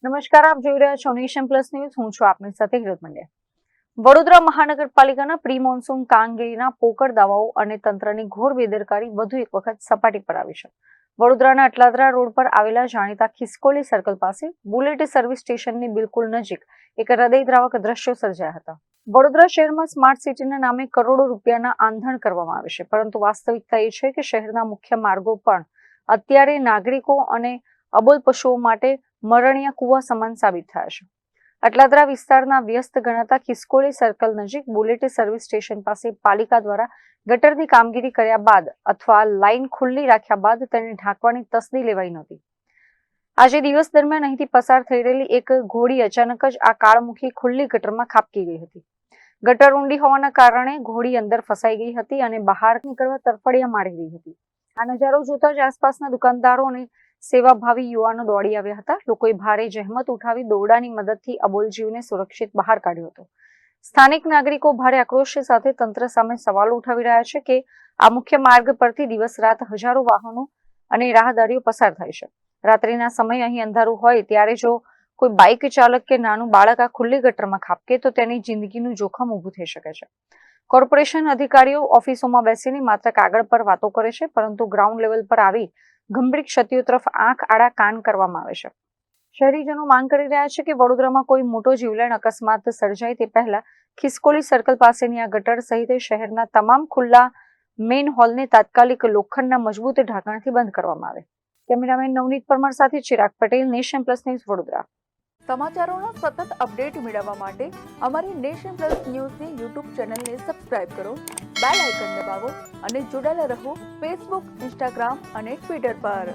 નમસ્કાર, આપ જોઈ રહ્યા છો નેશન પ્લસ ન્યૂઝ. હું છું આપની સાથે હિરત મંડ્યા. વડોદરા મહાનગરપાલિકાના પ્રી મોન્સૂન કામગીરીના પોકળ દાવાઓ અને તંત્રની ઘોર બેદરકારી વધુ એક વખત સપાટી પર આવી છે. વડોદરાના અટલાદરા રોડ પર આવેલા જાણીતા ખિસકોલી સર્કલ પાસે બુલેટ સર્વિસ સ્ટેશનની બિલકુલ નજીક એક હૃદયદ્રાવક દ્રશ્યો સર્જાયા હતા. વડોદરા શહેરમાં સ્માર્ટ સિટીના નામે કરોડો રૂપિયાના આંધણ કરવામાં આવે છે, પરંતુ વાસ્તવિકતા એ છે કે શહેરના મુખ્ય માર્ગો પણ અત્યારે નાગરિકો અને અબોલ પશુઓ માટે મરણિયા કુવા સમાન સાબિત થયા છે. અટલાદરા વિસ્તારના વ્યસ્ત ગણાતા ખિસકોલી સર્કલ નજીક બુલેટ સર્વિસ સ્ટેશન પાસે પાલિકા દ્વારા ગટરની કામગીરી કર્યા બાદ અથવા લાઇન ખુલ્લી રાખ્યા બાદ તેને ઢાંકવાની તસ્દી લેવાઈ નહોતી. આજે દિવસ દરમિયાન અહીંથી પસાર થઈ રહેલી એક ઘોડી અચાનક જ આ કાળમુખી ખુલ્લી ગટરમાં ખાબકી ગઈ હતી. ગટર ઊંડી હોવાના કારણે ઘોડી અંદર ફસાઈ ગઈ હતી અને બહાર નીકળવા તરફડિયા મારી રહી હતી. આ નજારો જોતા જ આસપાસના દુકાનદારો અને સેવાભાવી યુવાનો દોડી આવ્યા હતા. લોકોએ ભારે જહેમત ઉઠાવી દોરડાની મદદથી અબોલ જીવને સુરક્ષિત બહાર કાઢ્યો હતો. સ્થાનિક નાગરિકો ભારે આક્રોશ સાથે તંત્ર સામે સવાલો ઉઠાવી રહ્યા છે કે આ મુખ્ય માર્ગ પરથી દિવસ રાત હજારો વાહનો અને રાહદારીઓ પસાર થાય છે. રાત્રિના સમયે અહીં અંધારું હોય ત્યારે જો કોઈ બાઇક ચાલક કે નાનું બાળક આ ખુલ્લી ગટરમાં ખાબકે તો તેની જિંદગીનું જોખમ ઊભું થઈ શકે છે. કોર્પોરેશન અધિકારીઓ ઓફિસોમાં બેસીને માત્ર કાગળ પર વાતો કરે છે, પરંતુ ગ્રાઉન્ડ લેવલ પર આવી ગંભીર ક્ષતિઓ તરફ આંખ આડા કાન કરવામાં આવે છે. શહેરીજનો માંગ કરી રહ્યા છે કે વડોદરામાં કોઈ મોટો જીવલેણ અકસ્માત સર્જાય તે પહેલા ખિસકોલી સર્કલ પાસેની આ ગટર સહિત શહેરના તમામ ખુલ્લા મેઇન હોલને તાત્કાલિક લોખંડના મજબૂત ઢાંકણથી બંધ કરવામાં આવે. કેમેરામેન નવનીત પરમાર સાથે Chirag Patel, nation plus news, Vadodara. સમાચારોના સતત અપડેટ મેળવવા માટે અમારી નેશન પ્લસ ન્યૂઝની યુટ્યુબ ચેનલને સબસ્ક્રાઇબ કરો, બેલ આઇકન દબાવો અને જોડાયેલા રહો ફેસબુક, ઇન્સ્ટાગ્રામ અને ટ્વિટર પર.